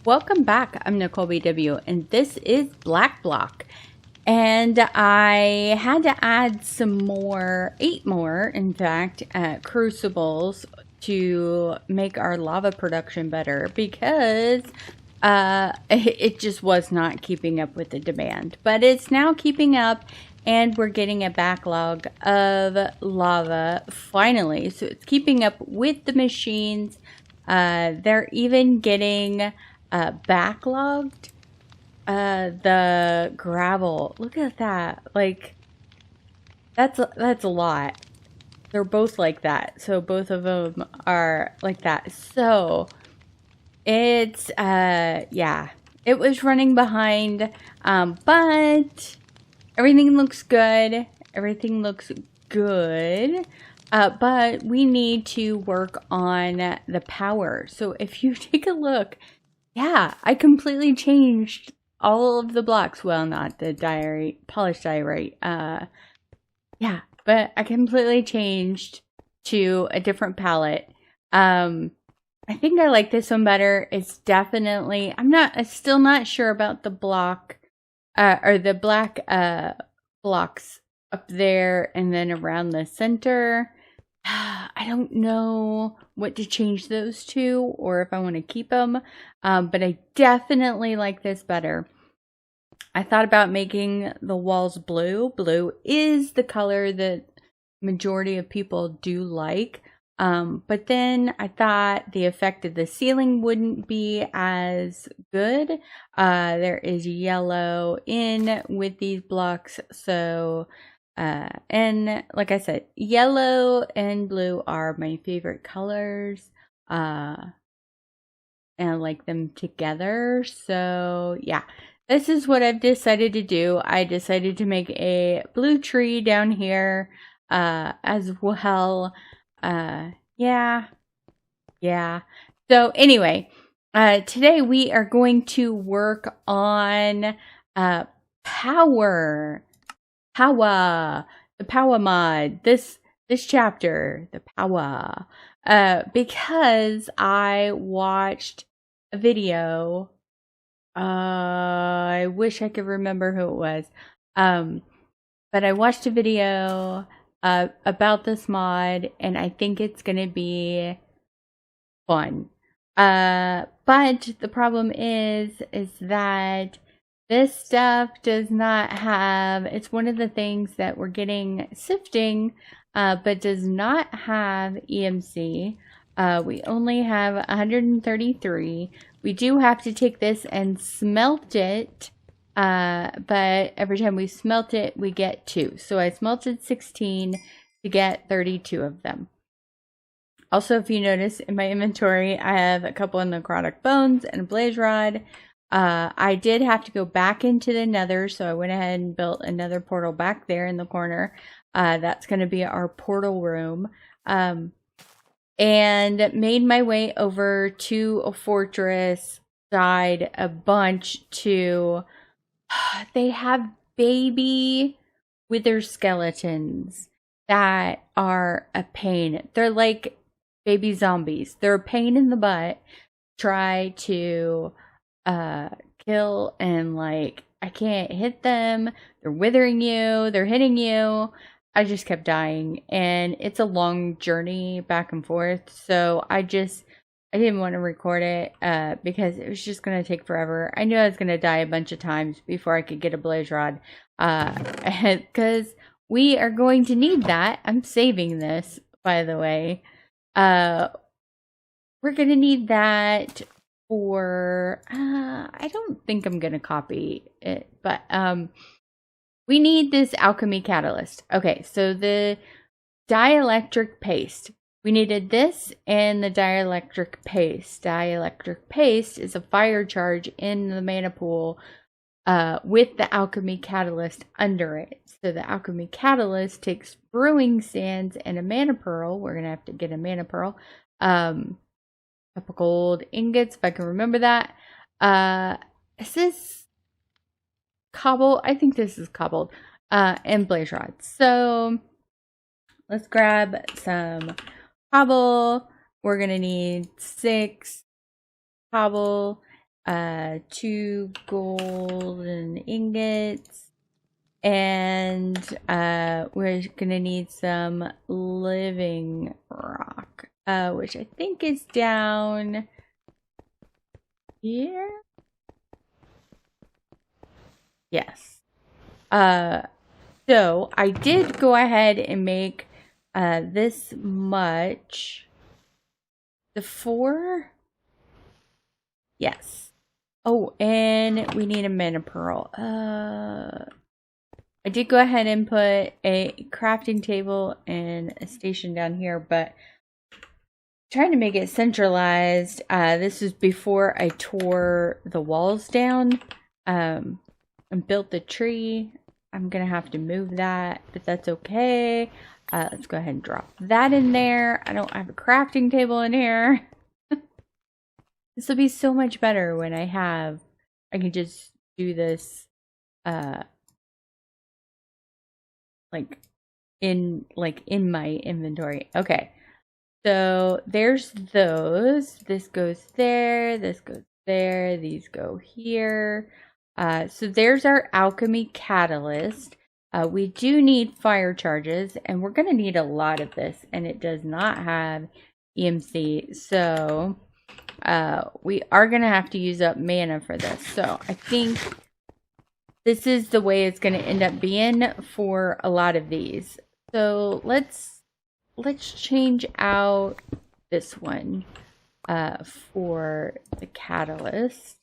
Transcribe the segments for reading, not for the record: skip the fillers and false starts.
Welcome back. I'm Nicolbw, and this is BlackBlock. And I had to add some more, 8 more, in fact, crucibles to make our lava production better because it just was not keeping up with the demand. But it's now keeping up, and we're getting a backlog of lava finally. So it's keeping up with the machines. They're even getting backlogged the gravel. Look at that. Like, that's a lot. They're both like that. So both of them are like that. So it's yeah, it was running behind, but everything looks good. Everything looks good. But we need to work on the power. So if you take a look, yeah, I completely changed all of the blocks. Well, not the diorite, polished diorite. Yeah, but I completely changed to a different palette. I think I like this one better. It's definitely, I'm still not sure about the block, or the black, blocks up there and then around the center. I don't know what to change those to or if I want to keep them, but I definitely like this better. I thought about making the walls blue. Blue is the color that majority of people do like, but then I thought the effect of the ceiling wouldn't be as good. There is yellow in with these blocks, so and like I said, yellow and blue are my favorite colors. And I like them together. So yeah, this is what I've decided to do. I decided to make a blue tree down here, as well. Yeah. So anyway, today we are going to work on, Powah, the Powah mod, this chapter, the Powah, because I watched a video. I wish I could remember who it was, but I watched a video about this mod, and I think it's gonna be fun. But the problem is that this stuff does not have, it's one of the things that we're getting sifting, but does not have EMC. We only have 133. We do have to take this and smelt it, but every time we smelt it, we get 2. So I smelted 16 to get 32 of them. Also, if you notice in my inventory, I have a couple of necrotic bones and a blaze rod. I did have to go back into the nether, so I went ahead and built another portal back there in the corner. That's going to be our portal room. And made my way over to a fortress, died a bunch to, they have baby wither skeletons that are a pain. They're like baby zombies. They're a pain in the butt. Try to kill, and like I can't hit them. They're withering you, they're hitting you. I just kept dying, and it's a long journey back and forth, so I didn't want to record it because it was just going to take forever. I knew I was going to die a bunch of times before I could get a blaze rod, because we are going to need that. I'm saving this, by the way. We're going to need that for, I don't think I'm going to copy it, but we need this Alchemy Catalyst. Okay, so the dielectric paste. We needed this and the dielectric paste. Dielectric paste is a fire charge in the mana pool with the Alchemy Catalyst under it. So the Alchemy Catalyst takes brewing sands and a mana pearl. We're going to have to get a mana pearl. Couple gold ingots, if I can remember that. Is this cobble? I think this is cobbled. And blaze rods. So let's grab some cobble. We're gonna need 6 cobble. 2 golden ingots, and we're gonna need some living rock, which I think is down here. Yes. So I did go ahead and make this much. The 4? Yes. Oh, and we need a mana pearl. I did go ahead and put a crafting table and a station down here, but trying to make it centralized. This is before I tore the walls down and built the tree. I'm gonna have to move that, but that's okay. Let's go ahead and drop that in there. I don't have a crafting table in here. This will be so much better when I can just do this in my inventory. Okay. So there's those. This goes there, this goes there, these go here. So there's our Alchemy Catalyst. We do need fire charges, and we're going to need a lot of this, and it does not have EMC. So we are going to have to use up mana for this. So I think this is the way it's going to end up being for a lot of these. So let's change out this one for the catalyst.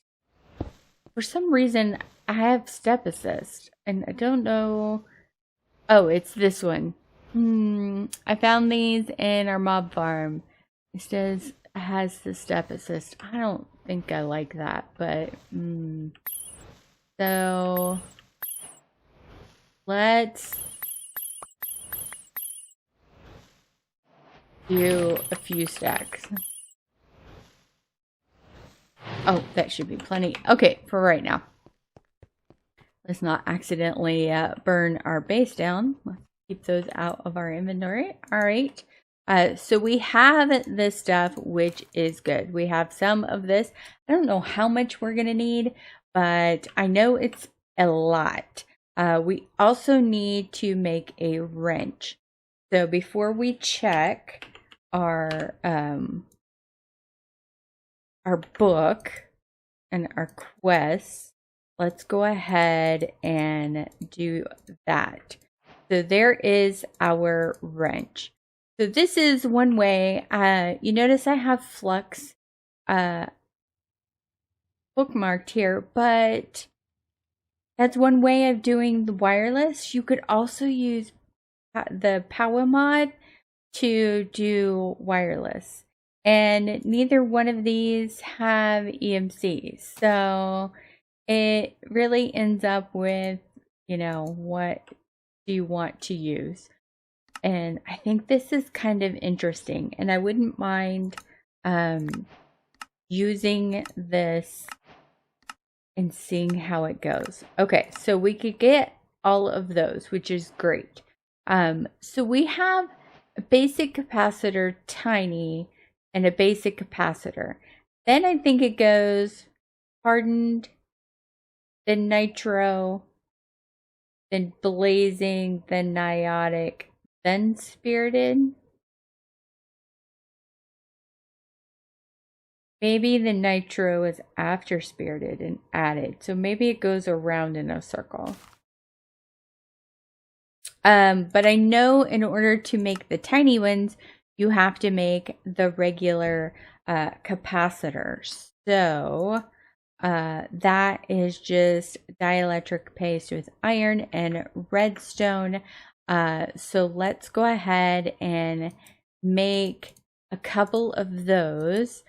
For some reason, I have step assist, and I don't know. Oh, it's this one. I found these in our mob farm. It says it has the step assist. I don't think I like that, but so let's do a few stacks. Oh, that should be plenty. Okay, for right now. Let's not accidentally burn our base down. Let's keep those out of our inventory. All right. So we have this stuff, which is good. We have some of this. I don't know how much we're going to need, but I know it's a lot. We also need to make a wrench. So before we check our book and our quests, let's go ahead and do that. So there is our wrench. So this is one way. You notice I have flux bookmarked here, but that's one way of doing the wireless. You could also use the Powah mod to do wireless. And neither one of these have EMC. So it really ends up with, what do you want to use? And I think this is kind of interesting. And I wouldn't mind using this and seeing how it goes. Okay, so we could get all of those, which is great. So we have a basic capacitor, tiny, and a basic capacitor. Then I think it goes hardened, then nitro, then blazing, then niotic, then spirited. Maybe the nitro is after spirited and added. So maybe it goes around in a circle. But I know in order to make the tiny ones, you have to make the regular capacitors. So that is just dielectric paste with iron and redstone. So let's go ahead and make a couple of those.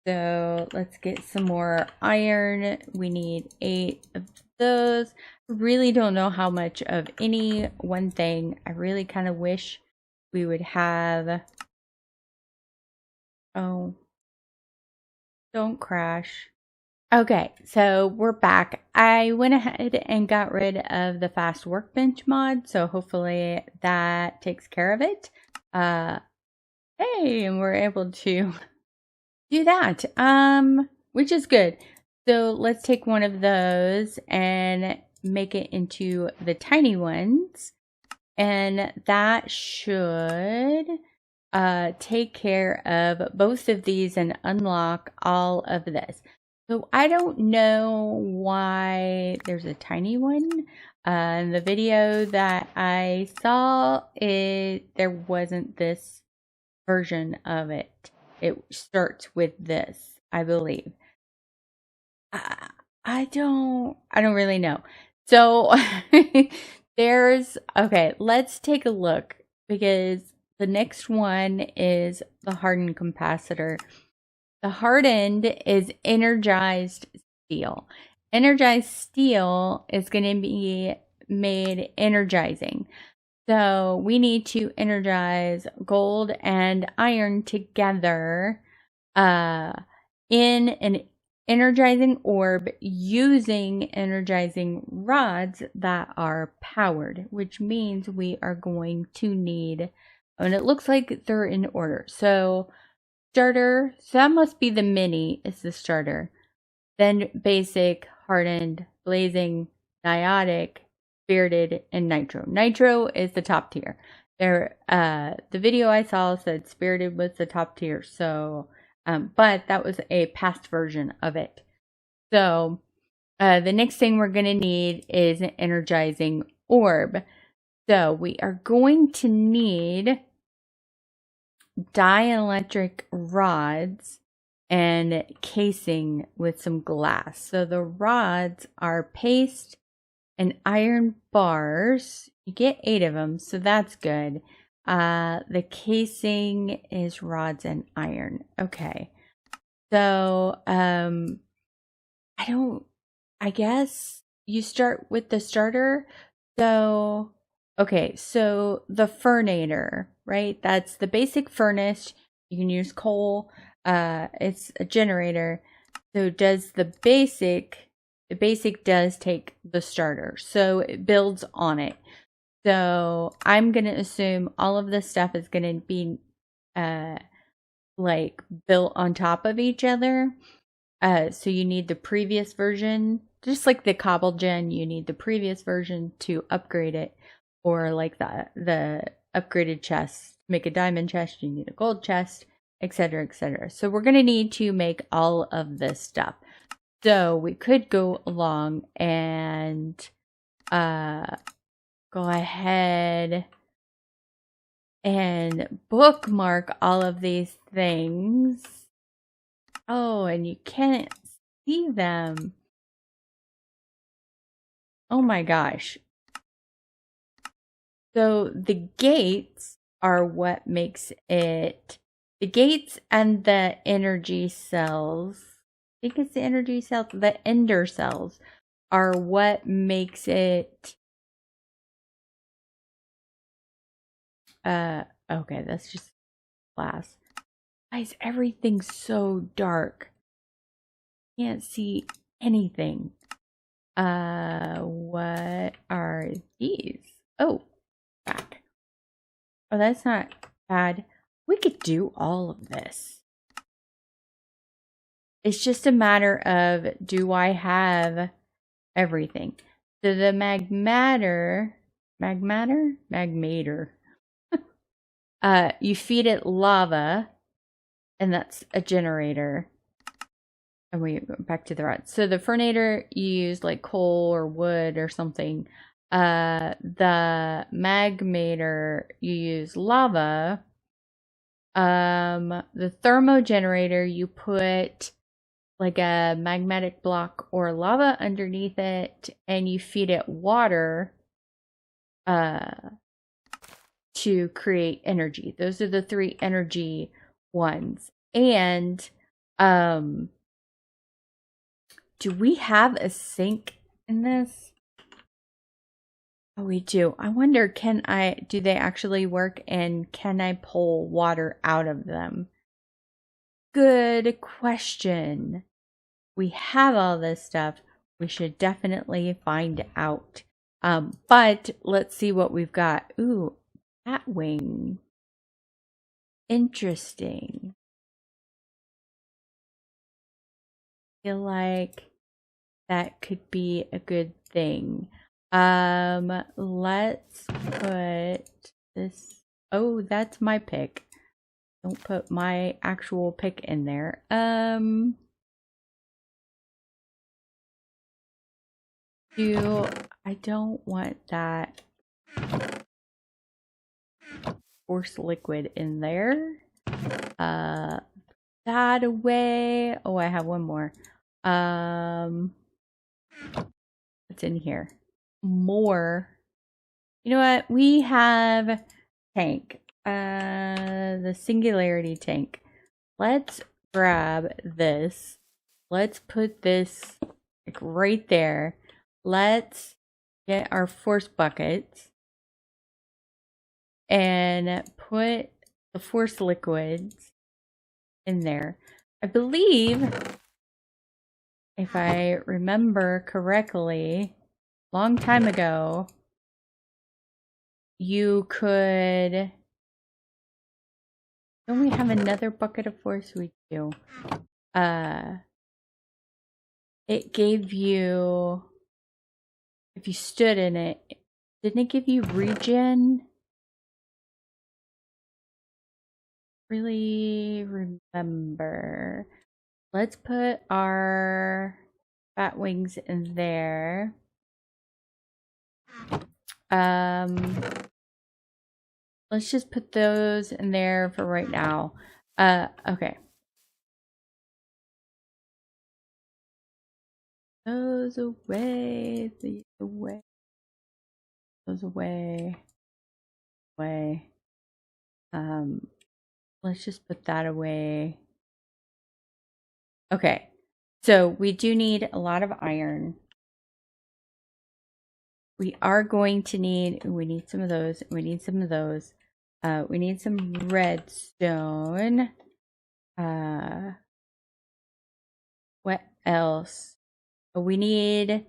So let's get some more iron. We need 8 of those. I really don't know how much of any one thing. I really kind of wish we would have. Oh, don't crash. Okay, so we're back. I went ahead and got rid of the fast workbench mod, so hopefully that takes care of it. Hey, and we're able to do that, which is good. So let's take one of those and make it into the tiny ones. And that should take care of both of these and unlock all of this. So I don't know why there's a tiny one. In the video that I saw, there wasn't this version of it. It starts with this, I believe. I don't really know. So okay, let's take a look, because the next one is the hardened capacitor. The hardened is energized steel. Energized steel is going to be made energizing. So we need to energize gold and iron together in an energizing orb using energizing rods that are powered, which means we are going to need, and it looks like they're in order. So starter, so that must be the mini, is the starter. Then basic, hardened, blazing, diotic, spirited, and nitro. Nitro is the top tier. There, the video I saw said spirited was the top tier, so but that was a past version of it. So the next thing we're going to need is an energizing orb. So we are going to need dielectric rods and casing with some glass. So the rods are paste and iron bars. You get 8 of them, so that's good. The casing is rods and iron. Okay. So, I guess you start with the starter. So, okay, so the furnator, right? That's the basic furnace. You can use coal. It's a generator. So does the basic does take the starter. So it builds on it. So I'm going to assume all of this stuff is going to be like built on top of each other. So you need the previous version, just like the cobble gen, you need the previous version to upgrade it, or like the upgraded chest. To make a diamond chest, you need a gold chest, etc., etc. So we're going to need to make all of this stuff. So we could go along and go ahead and bookmark all of these things. Oh, and you can't see them. Oh my gosh. So the gates are what makes it. The gates and the energy cells. I think it's the energy cells. The ender cells are what makes it. Okay, that's just glass. Why is everything so dark? Can't see anything. What are these? Oh, back. Oh, that's not bad. We could do all of this. It's just a matter of, do I have everything? So the magmater, you feed it lava, and that's a generator. And we go back to the rods. So the furnator, you use like coal or wood or something. The magmater, you use lava. The thermogenerator, you put like a magmatic block or lava underneath it, and you feed it water to create energy. Those are the 3 energy ones. And do we have a sink in this? Oh, we do. I wonder, do they actually work, and can I pull water out of them? Good question. We have all this stuff. We should definitely find out. But let's see what we've got. Ooh, bat wing. Interesting. I feel like that could be a good thing. Let's put this. Oh, that's my pick. Don't put my actual pick in there. I don't want that force liquid in there. That away. Oh, I have one more. What's in here? More. You know what? We have tank. The singularity tank. Let's grab this. Let's put this like right there. Let's get our force buckets and put the force liquids in there. I believe, if I remember correctly, long time ago, you could. Don't we have another bucket of force? We do. It gave you, if you stood in it, didn't it give you regen? Really remember. Let's put our bat wings in there. Let's just put those in there for right now. Okay. Those away, these away, those away, away. Let's just put that away. Okay, so we do need a lot of iron. We are going to need, we need some of those, we need some of those. We need some redstone. What else? We need,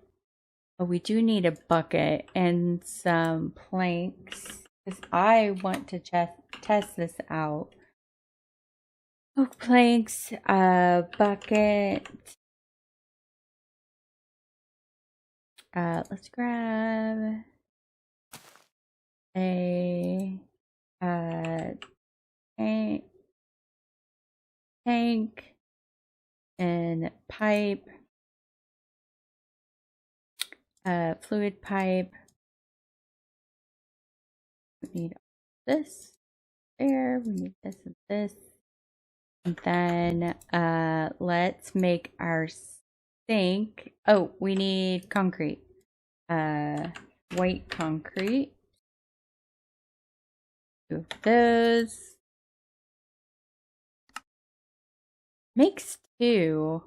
we do need a bucket and some planks, because I want to test this out. Oak planks, bucket. Let's grab a tank and pipe, fluid pipe. We need this there. We need this and this. And then let's make our sink. Oh, we need concrete. White concrete. 2 of those. Makes 2.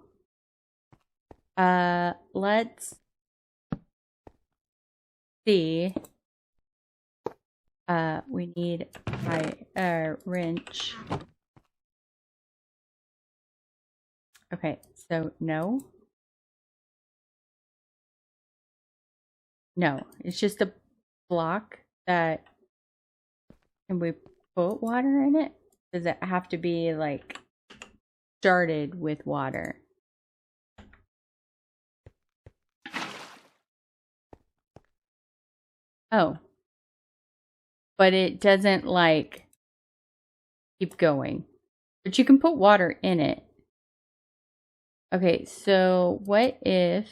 Let's see. We need my wrench. Okay, so no. No, it's just a block that, can we put water in it? Does it have to be like started with water? Oh, but it doesn't like keep going, but you can put water in it. Okay, so what if,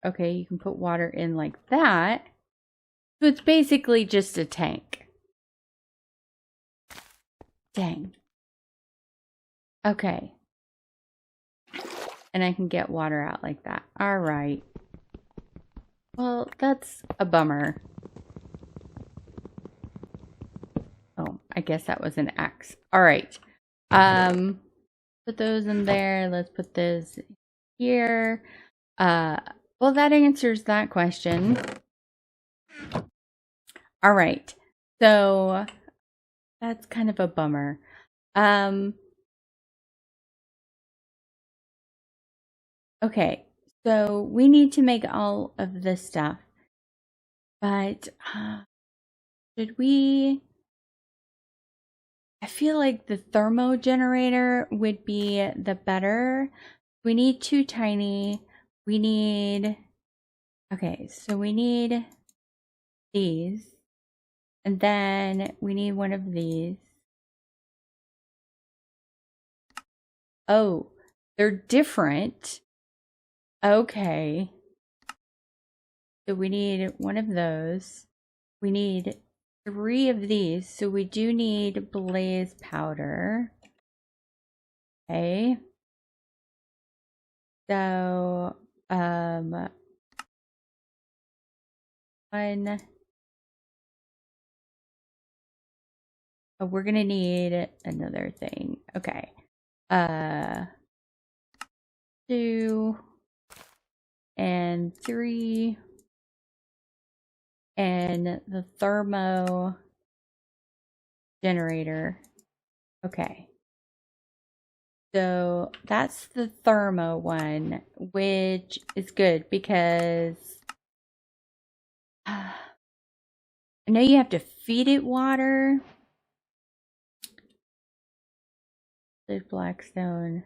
okay, you can put water in like that. So it's basically just a tank. Dang. Okay. And I can get water out like that. All right. Well, that's a bummer. Oh, I guess that was an axe. All right. Put those in there. Let's put this here. Well, that answers that question. All right. So that's kind of a bummer. Okay. So we need to make all of this stuff. But should we? I feel like the thermo generator would be the better. We need 2 tiny. We need, okay, so we need these. And then we need one of these. Oh, they're different. Okay. So we need one of those. We need 3 of these. So we do need blaze powder. Okay. So, one. Oh, we're gonna need another thing. Okay. 2 and 3 and the thermo generator. Okay. So that's the thermo one, which is good because I know you have to feed it water. There's Blackstone.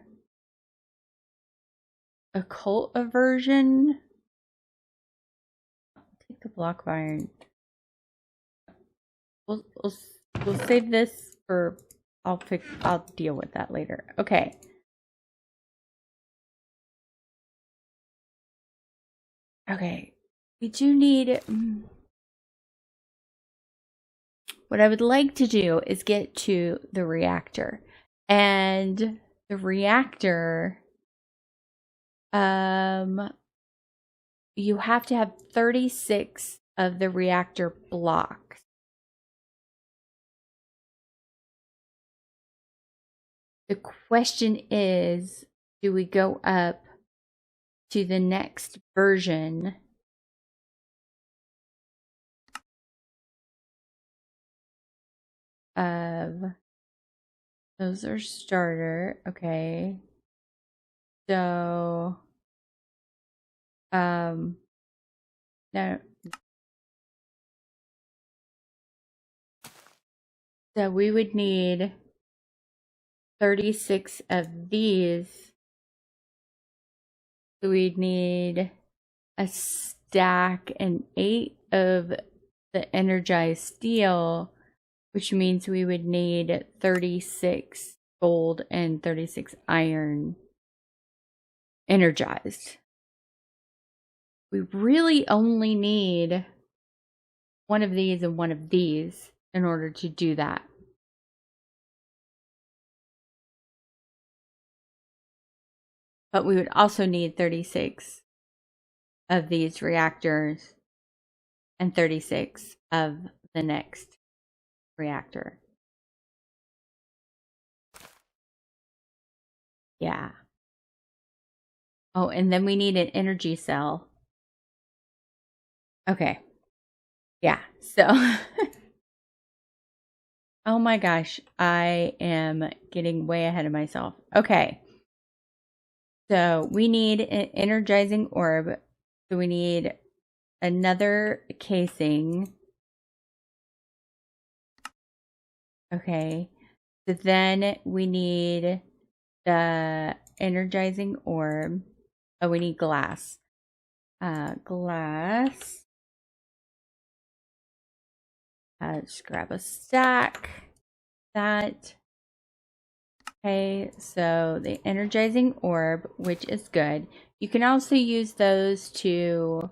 Occult aversion. Take the block of iron. We'll save this for, I'll deal with that later. Okay. Okay. We do need, what I would like to do is get to the reactor. And the reactor, you have to have 36 of the reactor blocks. The question is, do we go up to the next version of, those are starter, okay. So, no. So we would need 36 of these. So we'd need a stack and 8 of the energized steel, which means we would need 36 gold and 36 iron energized. We really only need one of these and one of these in order to do that. But we would also need 36 of these reactors and 36 of the next reactor. Yeah. Oh, and then we need an energy cell. Okay. Yeah, so oh my gosh, I am getting way ahead of myself. Okay. So we need an energizing orb. So we need another casing. Okay. So then we need the energizing orb. Oh, we need glass. Glass. Just grab a stack. That. Okay, so the energizing orb, which is good. You can also use those to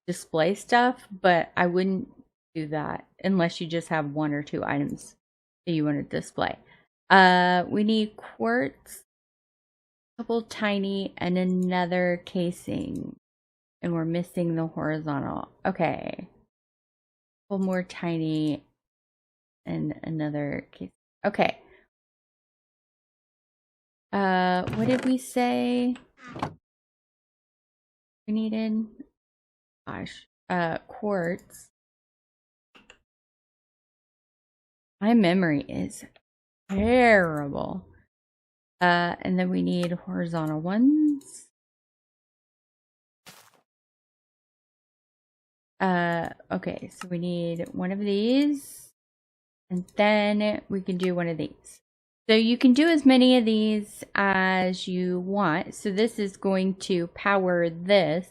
display stuff, but I wouldn't do that unless you just have 1 or 2 items that you want to display. We need quartz, a couple tiny, and another casing. And we're missing the horizontal. Okay. A couple more tiny and another case. Okay. What did we say we needed? Gosh, quartz. My memory is terrible. And then we need horizontal ones. Okay, so we need one of these And then we can do one of these. So you can do as many of these as you want. So this is going to power this.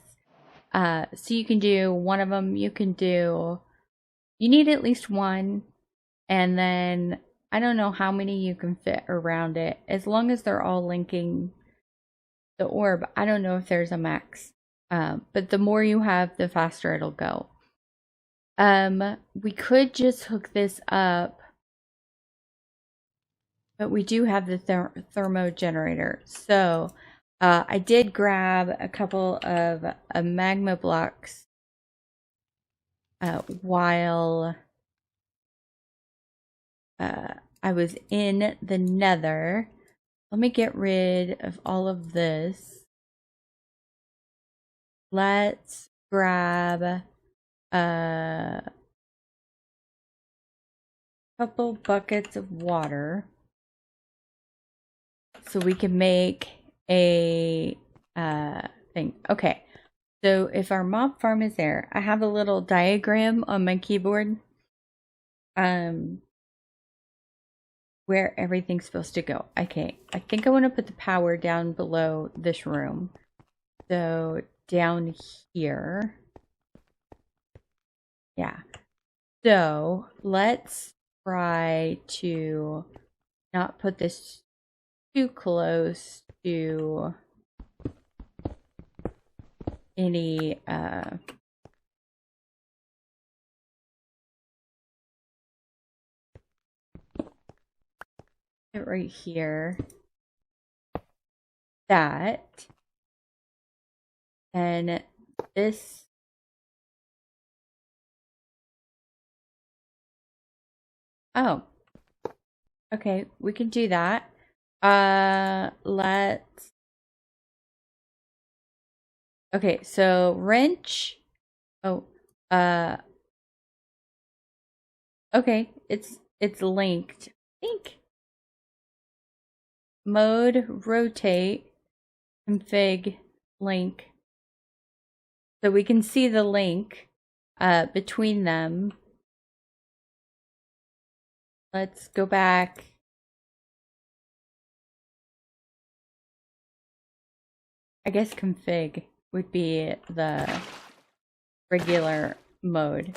So you can do one of them. You need at least one. And then I don't know how many you can fit around it. As long as they're all linking the orb. I don't know if there's a max. But the more you have, the faster it'll go. We could just hook this up. But we do have the thermo generator. So I did grab a couple of magma blocks while I was in the nether. Let me get rid of all of this. Let's grab a couple buckets of water. So we can make a thing. Okay, so if our mob farm is there, I have a little diagram on my keyboard where everything's supposed to go. Okay, I think I want to put the power down below this room. So down here. Yeah. So let's try to not put this too close to any right here, that, and this. Oh, okay, we can do that. Let's. Okay, so wrench. Oh, okay, it's linked. I think. Mode, rotate, config, link. So we can see the link between them. Let's go back. I guess config would be the regular mode.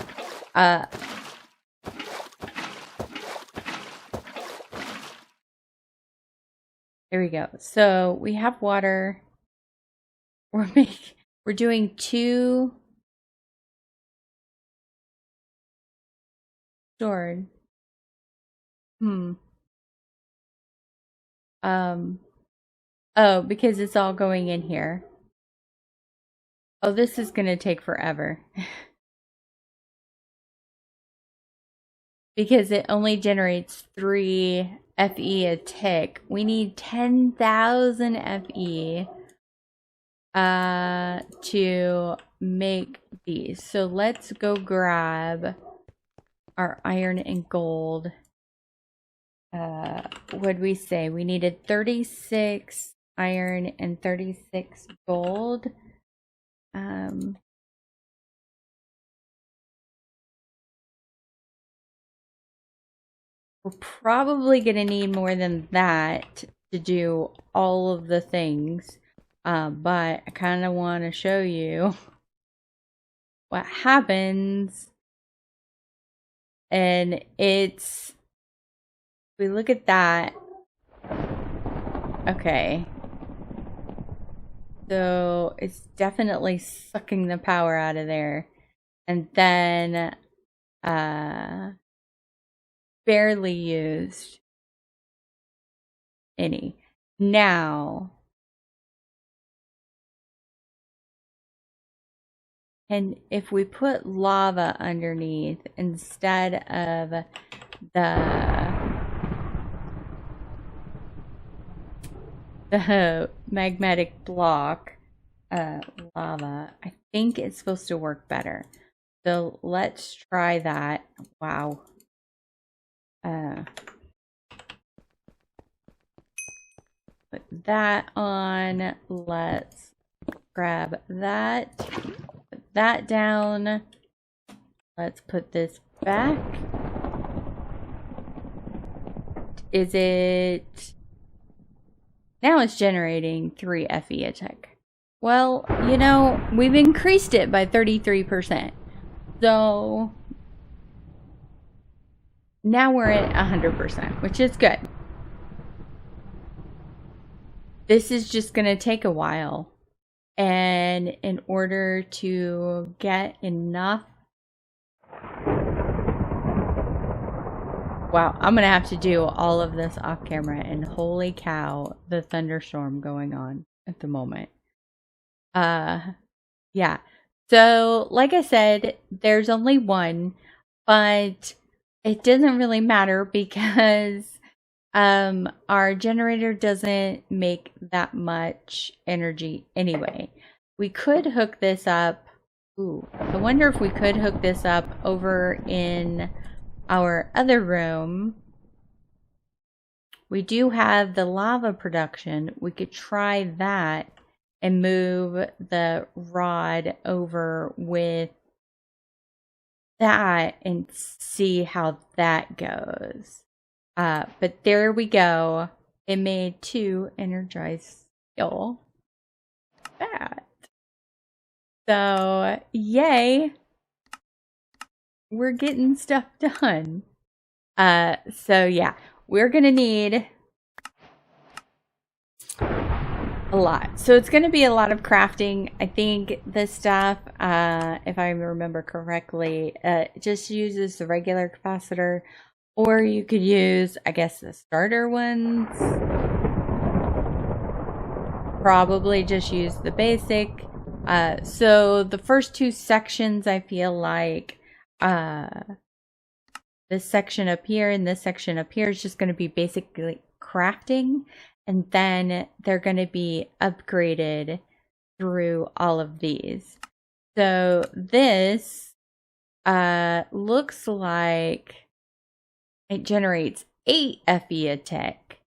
There we go. So we have water. We're doing 2 stored. Oh, because it's all going in here. Oh, this is gonna take forever. Because it only generates 3 FE a tick. We need 10,000 FE to make these. So let's go grab our iron and gold. What'd we say? We needed 36 iron and 36 gold. We're probably gonna need more than that to do all of the things. But I kind of want to show you what happens. And it's, we look at that. Okay. So it's definitely sucking the power out of there. And then barely used any. Now, and if we put lava underneath instead of the magmatic block lava, I think it's supposed to work better. So let's try that. Wow. Put that on. Let's grab that. Put that down. Let's put this back. is it... Now it's generating 3 FE a tick. Well, you know, we've increased it by 33%. So now we're at 100%, which is good. This is just going to take a while. And in order to get enough... Wow, I'm going to have to do all of this off camera, and holy cow, the thunderstorm going on at the moment. Yeah. So, like I said, there's only one, but it doesn't really matter because our generator doesn't make that much energy anyway. We could hook this up. Ooh, I wonder if we could hook this up over in our other room. We do have the lava production. We could try that and move the rod over with that and see how that goes. But there we go. It made 2 energized steel. That. So, yay. We're getting stuff done. So yeah, we're gonna need a lot. So it's gonna be a lot of crafting. I think this stuff, if I remember correctly, just uses the regular capacitor, or you could use, I guess, the starter ones. Probably just use the basic. So the first 2 sections, I feel like, this section up here and this section up here is just going to be basically crafting, and then they're going to be upgraded through all of these. So this looks like it generates 8 FE a tick.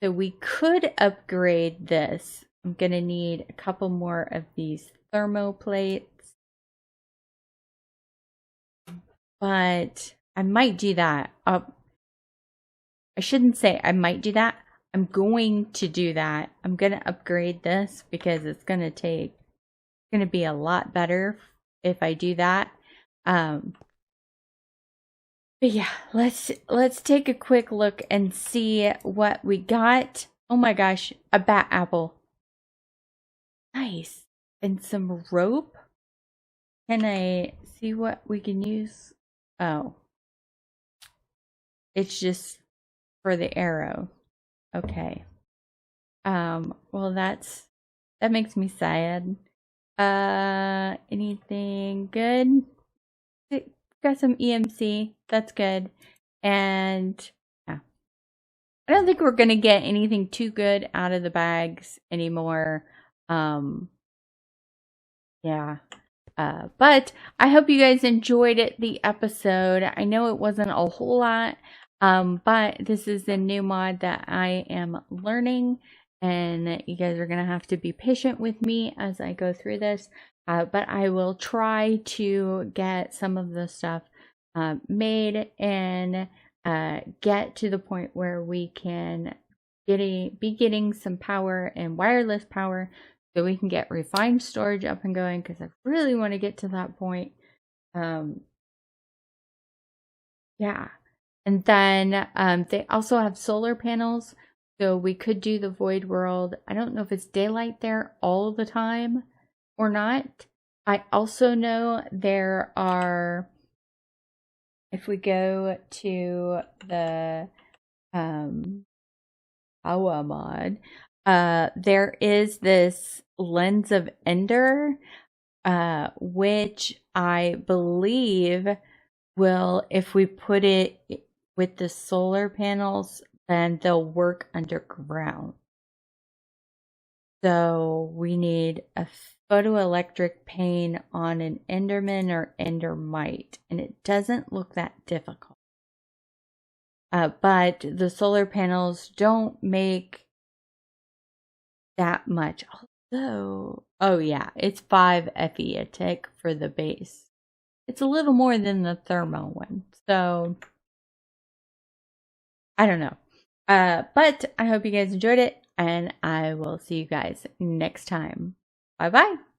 So we could upgrade this. I'm going to need a couple more of these thermoplates. But I might do that. I shouldn't say I might do that. I'm going to do that. I'm going to upgrade this because it's going to be a lot better if I do that. But yeah, let's take a quick look and see what we got. Oh my gosh, a bat apple. Nice. And some rope. Can I see what we can use? Oh. It's just for the arrow. Okay. Well, that makes me sad. Anything good? Got some EMC. That's good. And yeah. I don't think we're gonna get anything too good out of the bags anymore. Yeah. But I hope you guys enjoyed the episode. I know it wasn't a whole lot, but this is a new mod that I am learning, and you guys are going to have to be patient with me as I go through this. But I will try to get some of the stuff made and get to the point where we can be getting some power and wireless power, so we can get refined storage up and going, because I really want to get to that point. Yeah. And then they also have solar panels, so we could do the void world. I don't know if it's daylight there all the time or not. I also know there are, if we go to the Powah mod, there is this lens of Ender, which I believe will, if we put it with the solar panels, then they'll work underground. So we need a photoelectric pane on an Enderman or Endermite, and it doesn't look that difficult. But the solar panels don't make that much. Although, oh yeah, it's 5 FE a tick for the base. It's a little more than the thermo one. So, I don't know. But I hope you guys enjoyed it, and I will see you guys next time. Bye bye.